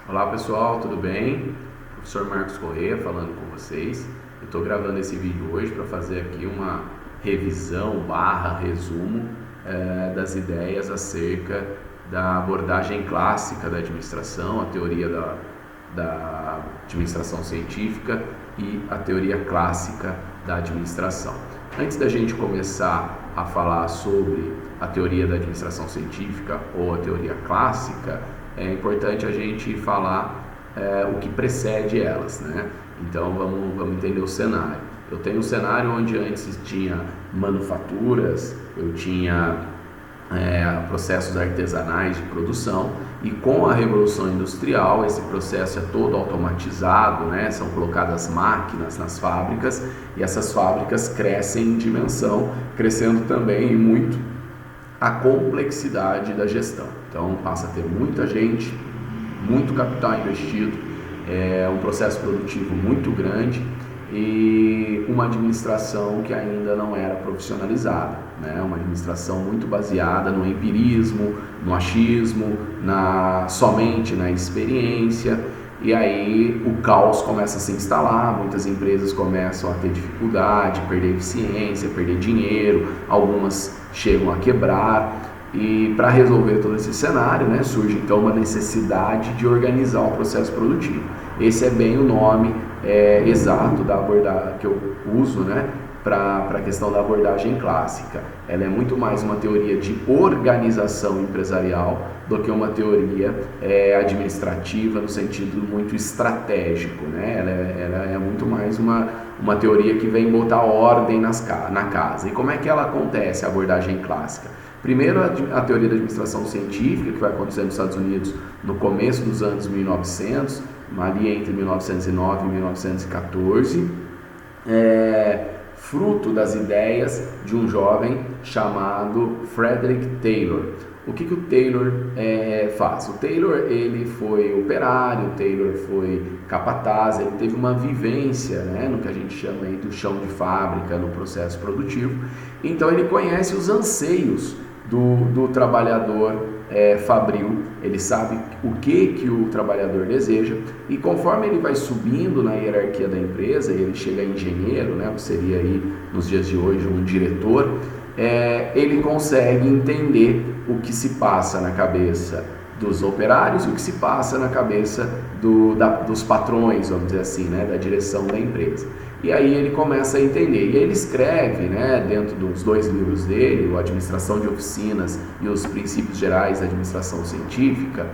Olá pessoal, tudo bem? Professor Marcos Corrêa falando com vocês. Eu estou gravando esse vídeo hoje para fazer aqui uma revisão barra resumo das ideias acerca da abordagem clássica da administração, a teoria da administração científica e a teoria clássica da administração. Antes da gente começar a falar sobre a teoria da administração científica ou a teoria clássica, é importante a gente falar o que precede elas, né? Então vamos entender o cenário. Eu tenho um cenário onde antes tinha manufaturas, eu tinha processos artesanais de produção, e com a Revolução Industrial esse processo é todo automatizado, né? São colocadas máquinas nas fábricas e essas fábricas crescem em dimensão, crescendo também muito a complexidade da gestão. Então passa a ter muita gente, muito capital investido, um processo produtivo muito grande e uma administração que ainda não era profissionalizada, né? Uma administração muito baseada no empirismo, no achismo, somente na experiência. E aí o caos começa a se instalar, muitas empresas começam a ter dificuldade, perder eficiência, perder dinheiro, algumas chegam a quebrar. E para resolver todo esse cenário, né, surge então uma necessidade de organizar o processo produtivo. Esse é bem o nome exato da abordagem que eu uso, né, para a questão da abordagem clássica. Ela é muito mais uma teoria de organização empresarial do que uma teoria administrativa no sentido muito estratégico, né? Ela é muito mais uma teoria que vem botar ordem na casa. E como é que ela acontece, a abordagem clássica? Primeiro, a teoria da administração científica, que vai acontecer nos Estados Unidos no começo dos anos 1900, ali entre 1909 e 1914, fruto das ideias de um jovem chamado Frederick Taylor. O que o Taylor faz? O Taylor ele foi operário, o Taylor foi capataz, ele teve uma vivência, né, no que a gente chama aí do chão de fábrica, no processo produtivo. Então ele conhece os anseios do trabalhador fabril, ele sabe o que o trabalhador deseja, e conforme ele vai subindo na hierarquia da empresa, e ele chega a engenheiro, né, que seria aí nos dias de hoje um diretor, ele consegue entender o que se passa na cabeça dos operários e o que se passa na cabeça dos patrões, vamos dizer assim, né, da direção da empresa. E aí ele começa a entender, e ele escreve, né, dentro dos dois livros dele, o Administração de Oficinas e os Princípios Gerais da Administração Científica,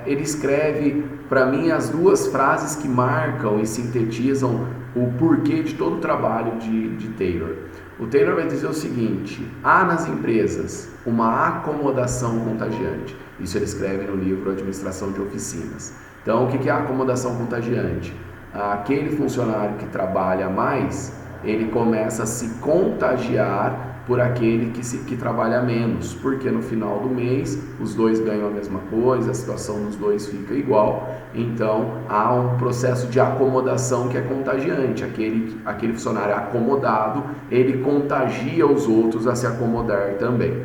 ele escreve para mim as duas frases que marcam e sintetizam o porquê de todo o trabalho de Taylor. O Taylor vai dizer o seguinte: há nas empresas uma acomodação contagiante. Isso ele escreve no livro Administração de Oficinas. Então, o que é a acomodação contagiante? Aquele funcionário que trabalha mais, ele começa a se contagiar por aquele que trabalha menos, porque no final do mês os dois ganham a mesma coisa, a situação dos dois fica igual. Então há um processo de acomodação que é contagiante. Aquele funcionário acomodado, ele contagia os outros a se acomodar também.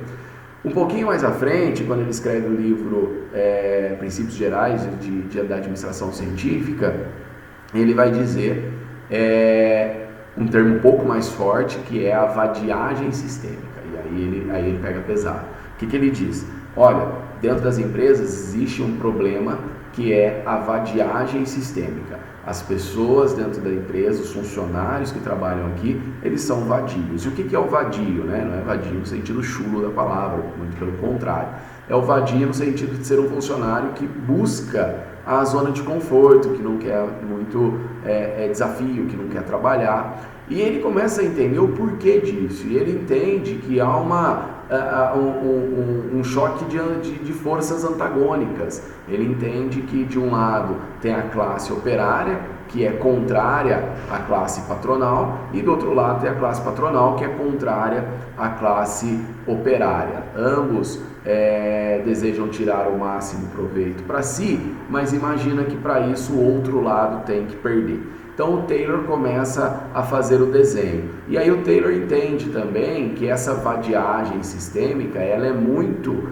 Um pouquinho mais à frente, quando ele escreve o livro Princípios Gerais da Administração Científica, ele vai dizer um termo um pouco mais forte, que é a vadiagem sistêmica. E aí ele pega pesado. O que ele diz? Olha, dentro das empresas existe um problema que é a vadiagem sistêmica. As pessoas dentro da empresa, os funcionários que trabalham aqui, eles são vadios. E o que é o vadio, né? Não é vadio no sentido chulo da palavra, muito pelo contrário. É o vadio no sentido de ser um funcionário que busca a zona de conforto, que não quer muito desafio, que não quer trabalhar. E ele começa a entender o porquê disso. E ele entende que há um choque de forças antagônicas. Ele entende que de um lado tem a classe operária, que é contrária à classe patronal, e do outro lado tem a classe patronal, que é contrária à classe operária. Ambos desejam tirar o máximo proveito para si, mas imagina que para isso o outro lado tem que perder. Então o Taylor começa a fazer o desenho. E aí o Taylor entende também que essa vadiagem sistêmica, ela é muito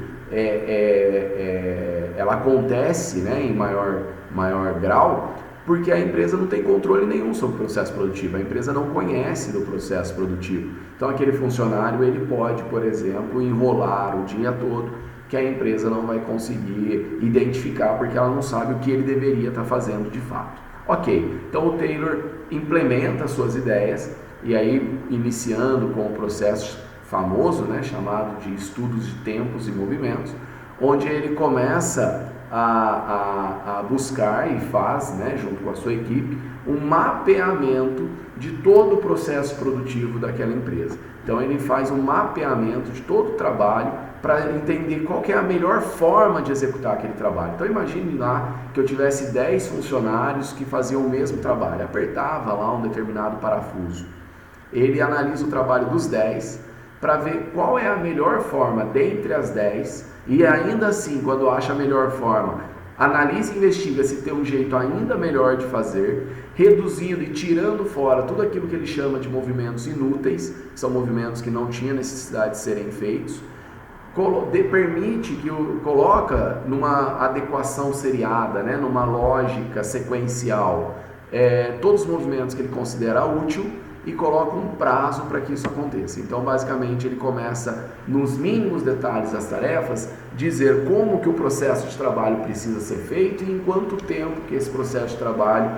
ela ela acontece, né, em maior grau, porque a empresa não tem controle nenhum sobre o processo produtivo, a empresa não conhece do processo produtivo. Então aquele funcionário, ele pode, por exemplo, enrolar o dia todo, que a empresa não vai conseguir identificar, porque ela não sabe o que ele deveria estar fazendo de fato. Ok, então o Taylor implementa suas ideias, e aí iniciando com o processo famoso, né, chamado de estudos de tempos e movimentos, onde ele começa a buscar e faz, né, junto com a sua equipe, um mapeamento de todo o processo produtivo daquela empresa. Então ele faz um mapeamento de todo o trabalho para entender qual que é a melhor forma de executar aquele trabalho. Então imagine lá que eu tivesse 10 funcionários que faziam o mesmo trabalho, apertava lá um determinado parafuso. Ele analisa o trabalho dos 10 para ver qual é a melhor forma dentre as 10 e ainda assim, quando acha a melhor forma, analisa e investiga se tem um jeito ainda melhor de fazer, reduzindo e tirando fora tudo aquilo que ele chama de movimentos inúteis, que são movimentos que não tinham necessidade de serem feitos, permite que coloca numa adequação seriada, né, numa lógica sequencial, todos os movimentos que ele considera útil e coloca um prazo para que isso aconteça. Então, basicamente, ele começa, nos mínimos detalhes das tarefas, dizer como que o processo de trabalho precisa ser feito e em quanto tempo que esse processo de trabalho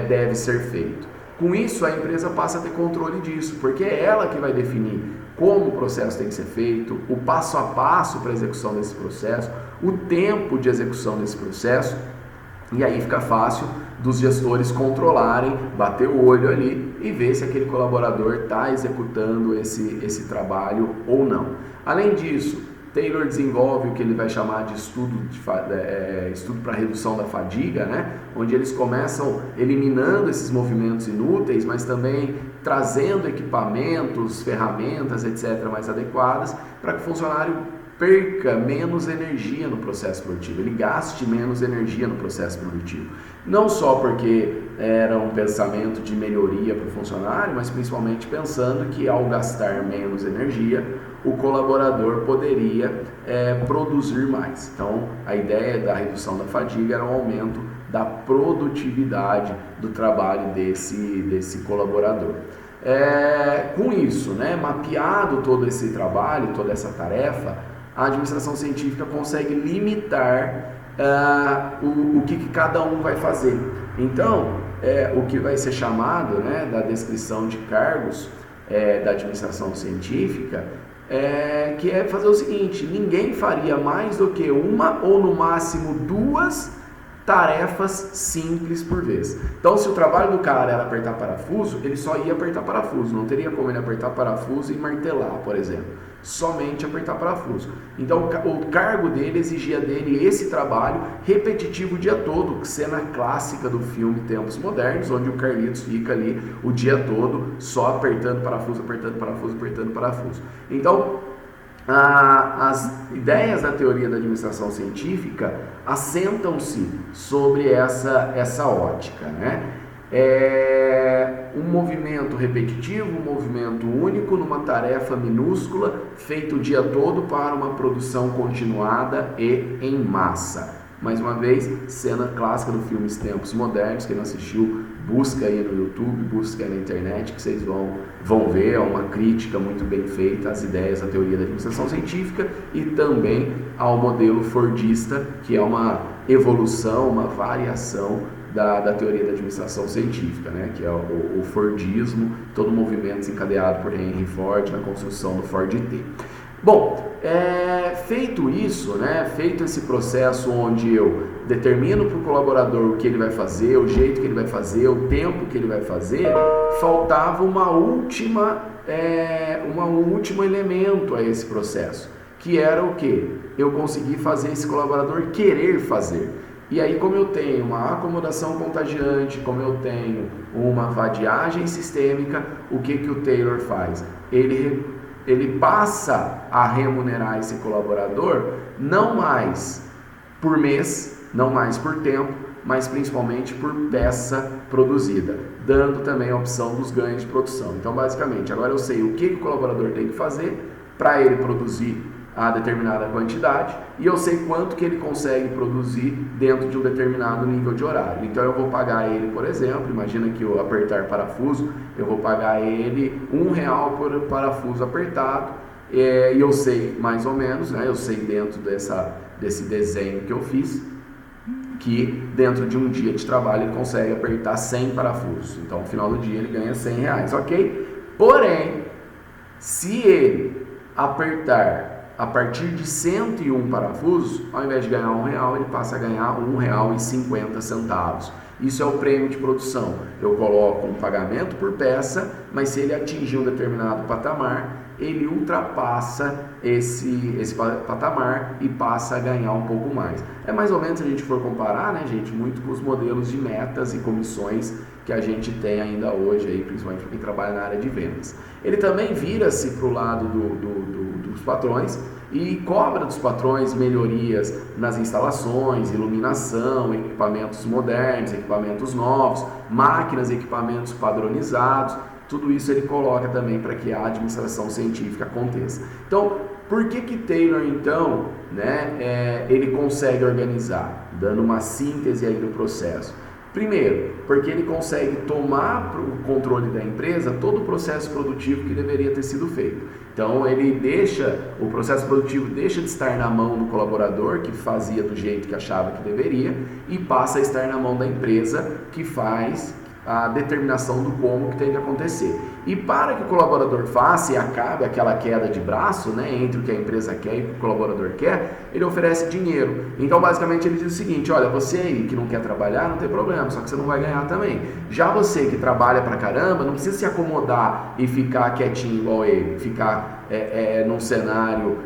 deve ser feito. Com isso, a empresa passa a ter controle disso, porque é ela que vai definir como o processo tem que ser feito, o passo a passo para a execução desse processo, o tempo de execução desse processo, e aí fica fácil dos gestores controlarem, bater o olho ali e ver se aquele colaborador está executando esse trabalho ou não. Além disso, Taylor desenvolve o que ele vai chamar de estudo para redução da fadiga, né? Onde eles começam eliminando esses movimentos inúteis, mas também trazendo equipamentos, ferramentas, etc., mais adequadas para que o funcionário perca menos energia no processo produtivo, ele gaste menos energia no processo produtivo. Não só porque era um pensamento de melhoria para o funcionário, mas principalmente pensando que ao gastar menos energia, o colaborador poderia produzir mais. Então, a ideia da redução da fadiga era um aumento da produtividade do trabalho desse colaborador. Com isso, né, mapeado todo esse trabalho, toda essa tarefa, a administração científica consegue limitar o que cada um vai fazer. Então, o que vai ser chamado, né, da descrição de cargos da administração científica, que é fazer o seguinte: ninguém faria mais do que uma ou no máximo duas tarefas simples por vez. Então, se o trabalho do cara era apertar parafuso, ele só ia apertar parafuso, não teria como ele apertar parafuso e martelar, por exemplo, somente apertar parafuso. Então, o cargo dele exigia dele esse trabalho repetitivo o dia todo, cena clássica do filme Tempos Modernos, onde o Carlitos fica ali o dia todo só apertando parafuso, apertando parafuso, apertando parafuso. Então, as ideias da teoria da administração científica assentam-se sobre essa ótica, né? Um movimento repetitivo, um movimento único numa tarefa minúscula, feito o dia todo para uma produção continuada e em massa. Mais uma vez, cena clássica do filme Tempos Modernos. Quem não assistiu, busca aí no YouTube, busca aí na internet, que vocês vão ver. É uma crítica muito bem feita às ideias da teoria da administração científica e também ao modelo fordista, que é uma evolução, uma variação da teoria da administração científica, né? Que é o Fordismo, todo o movimento desencadeado por Henry Ford na construção do Ford T. Bom, feito isso, né, feito esse processo onde eu determino para o colaborador o que ele vai fazer, o jeito que ele vai fazer, o tempo que ele vai fazer, faltava um último elemento a esse processo, que era o quê? Eu conseguir fazer esse colaborador querer fazer. E aí, como eu tenho uma acomodação contagiante, como eu tenho uma vadiagem sistêmica, o que o Taylor faz? Ele passa a remunerar esse colaborador não mais por mês, não mais por tempo, mas principalmente por peça produzida, dando também a opção dos ganhos de produção. Então, basicamente, agora eu sei o que o colaborador tem que fazer para ele produzir a determinada quantidade e eu sei quanto que ele consegue produzir dentro de um determinado nível de horário. Então eu vou pagar ele, por exemplo, imagina que eu apertar parafuso, eu vou pagar ele R$1 por parafuso apertado, e eu sei mais ou menos, né, eu sei dentro desse desenho que eu fiz, que dentro de um dia de trabalho ele consegue apertar 100 parafusos. Então no final do dia ele ganha R$100, ok? Porém, se ele apertar a partir de 101 parafusos, ao invés de ganhar R$1, ele passa a ganhar R$1,50. Isso é o prêmio de produção. Eu coloco um pagamento por peça, mas se ele atingir um determinado patamar, ele ultrapassa esse patamar e passa a ganhar um pouco mais. É mais ou menos, se a gente for comparar, né, gente, muito com os modelos de metas e comissões que a gente tem ainda hoje, aí, principalmente para quem trabalha na área de vendas. Ele também vira-se para o lado dos patrões e cobra dos patrões melhorias nas instalações, iluminação, equipamentos modernos, equipamentos novos, máquinas, equipamentos padronizados. Tudo isso ele coloca também para que a administração científica aconteça. Então, por que Taylor, então, né, ele consegue organizar, dando uma síntese aí do processo? Primeiro, porque ele consegue tomar o controle da empresa todo o processo produtivo que deveria ter sido feito. Então, o processo produtivo deixa de estar na mão do colaborador, que fazia do jeito que achava que deveria, e passa a estar na mão da empresa, que faz a determinação do como que tem que acontecer. E para que o colaborador faça e acabe aquela queda de braço, né, entre o que a empresa quer e o que o colaborador quer, ele oferece dinheiro. Então, basicamente, ele diz o seguinte: olha, você aí que não quer trabalhar, não tem problema, só que você não vai ganhar também. Já você que trabalha pra caramba, não precisa se acomodar e ficar quietinho igual ele, ficar num cenário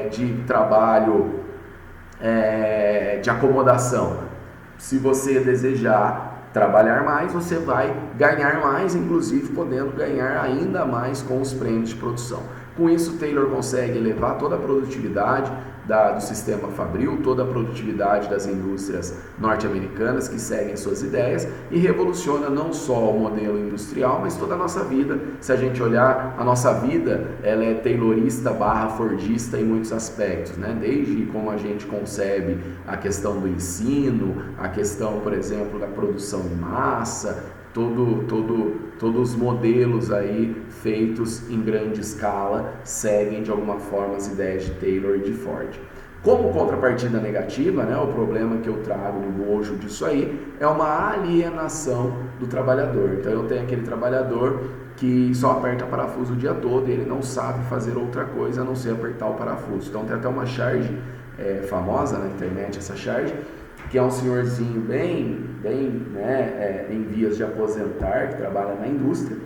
de trabalho de acomodação. Se você desejar trabalhar mais, você vai ganhar mais, inclusive podendo ganhar ainda mais com os prêmios de produção. Com isso, Taylor consegue elevar toda a produtividade do sistema fabril, toda a produtividade das indústrias norte-americanas que seguem suas ideias e revoluciona não só o modelo industrial, mas toda a nossa vida. Se a gente olhar, a nossa vida, ela é taylorista / fordista em muitos aspectos, né? Desde como a gente concebe a questão do ensino, a questão, por exemplo, da produção em massa, todos os modelos aí feitos em grande escala seguem de alguma forma as ideias de Taylor e de Ford. Como contrapartida negativa, né, o problema que eu trago no bojo disso aí é uma alienação do trabalhador. Então eu tenho aquele trabalhador que só aperta parafuso o dia todo e ele não sabe fazer outra coisa a não ser apertar o parafuso. Então tem até uma charge famosa na internet, essa charge, que é um senhorzinho bem em vias de aposentar, que trabalha na indústria,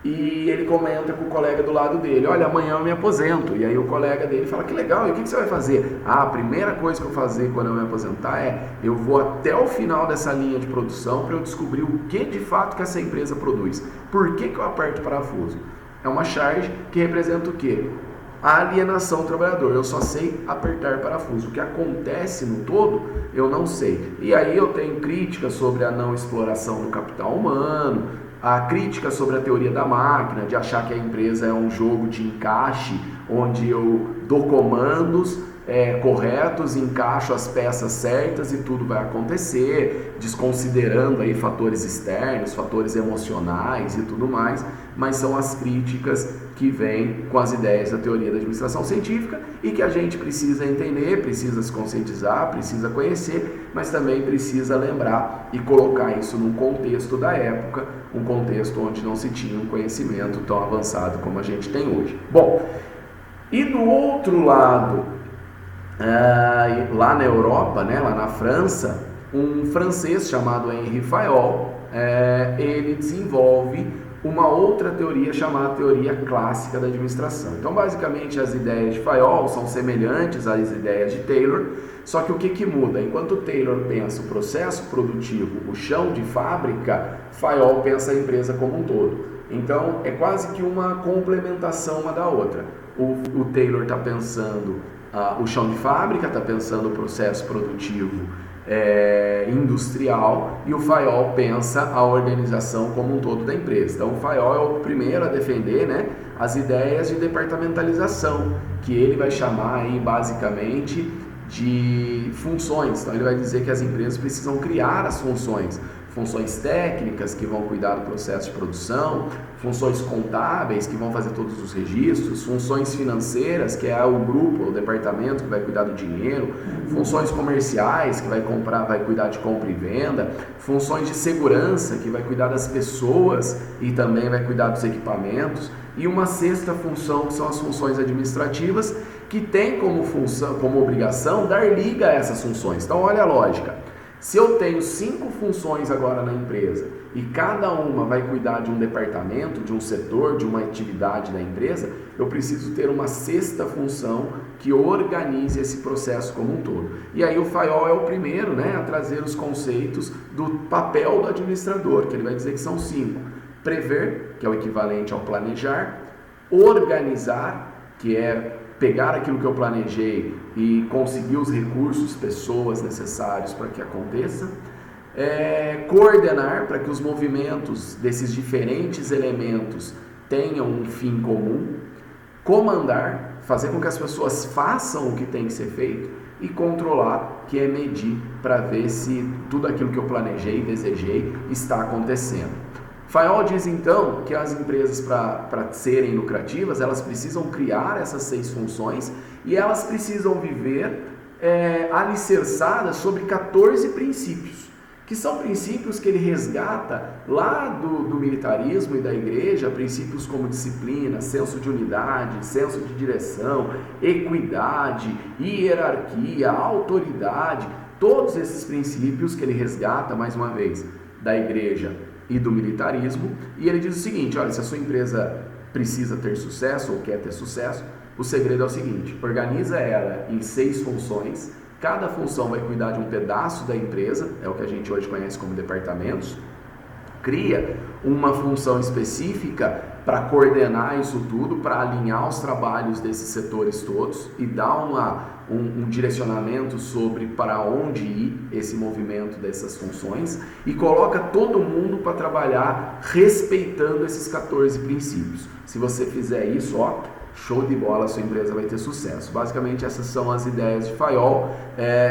e ele comenta com o colega do lado dele: olha, amanhã eu me aposento. E aí o colega dele fala: que legal, e o que você vai fazer? A primeira coisa que eu vou fazer quando eu me aposentar eu vou até o final dessa linha de produção para eu descobrir o que de fato que essa empresa produz. Por que eu aperto o parafuso? É uma charge que representa o quê? A alienação do trabalhador. Eu só sei apertar parafuso. O que acontece no todo, eu não sei. E aí eu tenho críticas sobre a não exploração do capital humano, a crítica sobre a teoria da máquina, de achar que a empresa é um jogo de encaixe, onde eu dou comandos corretos, encaixo as peças certas e tudo vai acontecer, desconsiderando aí fatores externos, fatores emocionais e tudo mais, mas são as críticas que vêm com as ideias da teoria da administração científica e que a gente precisa entender, precisa se conscientizar, precisa conhecer, mas também precisa lembrar e colocar isso num contexto da época, um contexto onde não se tinha um conhecimento tão avançado como a gente tem hoje. Bom, e do outro lado, lá na Europa, né, lá na França, um francês chamado Henri Fayol, ele desenvolve uma outra teoria chamada teoria clássica da administração. Então, basicamente, as ideias de Fayol são semelhantes às ideias de Taylor, só que o que muda? Enquanto Taylor pensa o processo produtivo, o chão de fábrica, Fayol pensa a empresa como um todo. Então, é quase que uma complementação uma da outra. O Taylor está pensando o chão de fábrica, está pensando o processo produtivo industrial, e o Fayol pensa a organização como um todo da empresa. Então o Fayol é o primeiro a defender, né, as ideias de departamentalização, que ele vai chamar aí basicamente de funções. Então ele vai dizer que as empresas precisam criar as funções técnicas que vão cuidar do processo de produção, funções contábeis que vão fazer todos os registros, funções financeiras, que é o grupo, o departamento que vai cuidar do dinheiro, funções comerciais, que vai cuidar de compra e venda, funções de segurança, que vai cuidar das pessoas e também vai cuidar dos equipamentos, e uma sexta função, que são as funções administrativas, que tem como obrigação dar liga a essas funções. Então olha a lógica. Se eu tenho 5 funções agora na empresa e cada uma vai cuidar de um departamento, de um setor, de uma atividade da empresa, eu preciso ter uma sexta função que organize esse processo como um todo. E aí o Fayol é o primeiro, né, a trazer os conceitos do papel do administrador, que ele vai dizer que são 5. Prever, que é o equivalente ao planejar. Organizar, que é pegar aquilo que eu planejei e conseguir os recursos, pessoas necessários para que aconteça. Coordenar, para que os movimentos desses diferentes elementos tenham um fim comum. Comandar, fazer com que as pessoas façam o que tem que ser feito. E controlar, que é medir para ver se tudo aquilo que eu planejei e desejei está acontecendo. Fayol diz então que as empresas, para serem lucrativas, elas precisam criar essas 6 funções e elas precisam viver alicerçadas sobre 14 princípios, que são princípios que ele resgata lá do militarismo e da igreja, princípios como disciplina, senso de unidade, senso de direção, equidade, hierarquia, autoridade, todos esses princípios que ele resgata, mais uma vez, da igreja e do militarismo, e ele diz o seguinte: olha, se a sua empresa precisa ter sucesso ou quer ter sucesso, o segredo é o seguinte: organiza ela em 6 funções, cada função vai cuidar de um pedaço da empresa, é o que a gente hoje conhece como departamentos, cria uma função específica para coordenar isso tudo, para alinhar os trabalhos desses setores todos e dar um direcionamento sobre para onde ir esse movimento dessas funções, e coloca todo mundo para trabalhar respeitando esses 14 princípios. Se você fizer isso, show de bola, a sua empresa vai ter sucesso. Basicamente essas são as ideias de Fayol,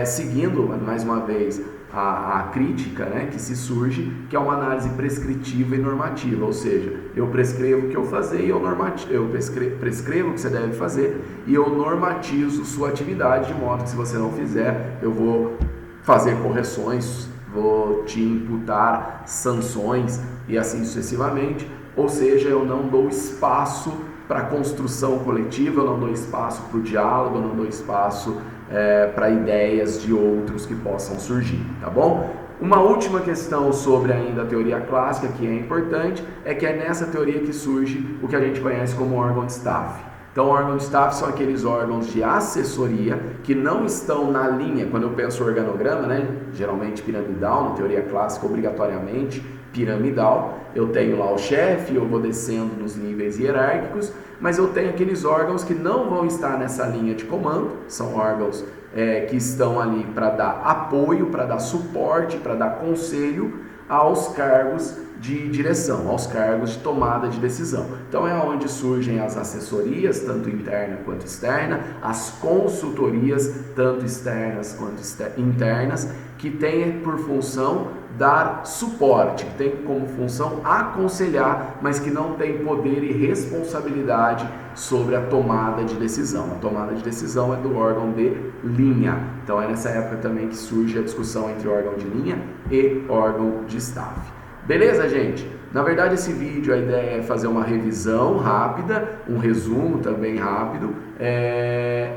seguindo mais uma vez a crítica, né, que se surge, que é uma análise prescritiva e normativa, ou seja, eu prescrevo o que eu fazer e eu prescrevo o que você deve fazer e eu normatizo sua atividade, de modo que se você não fizer, eu vou fazer correções, vou te imputar sanções e assim sucessivamente, ou seja, eu não dou espaço para a construção coletiva, eu não dou espaço para o diálogo, eu não dou espaço para ideias de outros que possam surgir, tá bom? Uma última questão sobre ainda a teoria clássica, que é importante, é que é nessa teoria que surge o que a gente conhece como órgão de staff. Então, órgão de staff são aqueles órgãos de assessoria que não estão na linha, quando eu penso no organograma, né, geralmente piramidal, na teoria clássica obrigatoriamente piramidal, eu tenho lá o chefe, eu vou descendo nos níveis hierárquicos, mas eu tenho aqueles órgãos que não vão estar nessa linha de comando, são órgãos que estão ali para dar apoio, para dar suporte, para dar conselho aos cargos de direção, aos cargos de tomada de decisão. Então é onde surgem as assessorias, tanto interna quanto externa, as consultorias, tanto externas quanto internas, que têm por função dar suporte, que tem como função aconselhar, mas que não tem poder e responsabilidade sobre a tomada de decisão. A tomada de decisão é do órgão de linha. Então é nessa época também que surge a discussão entre órgão de linha e órgão de staff. Beleza, gente? Na verdade, esse vídeo, a ideia é fazer uma revisão rápida, um resumo também rápido,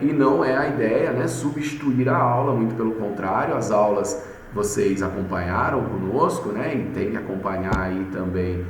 e não é a ideia, né, substituir a aula, muito pelo contrário, as aulas vocês acompanharam conosco, né, e tem que acompanhar aí também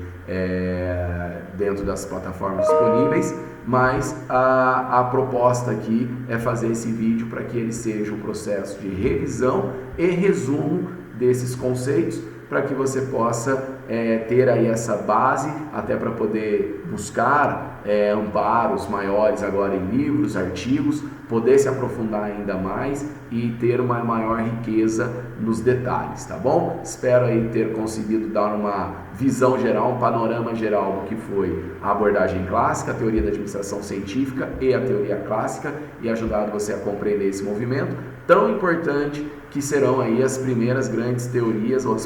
dentro das plataformas disponíveis, mas a proposta aqui é fazer esse vídeo para que ele seja um processo de revisão e resumo desses conceitos, para que você possa ter aí essa base, até para poder buscar amparos maiores agora em livros, artigos, poder se aprofundar ainda mais e ter uma maior riqueza nos detalhes, tá bom? Espero aí ter conseguido dar uma visão geral, um panorama geral do que foi a abordagem clássica, a teoria da administração científica e a teoria clássica, e ajudado você a compreender esse movimento tão importante que serão aí as primeiras grandes teorias ou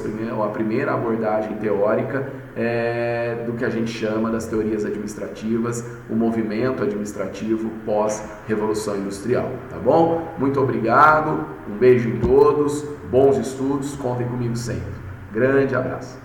a primeira abordagem teórica do que a gente chama das teorias administrativas, o movimento administrativo pós-revolução industrial, tá bom? Muito obrigado, um beijo em todos, bons estudos, contem comigo sempre. Grande abraço.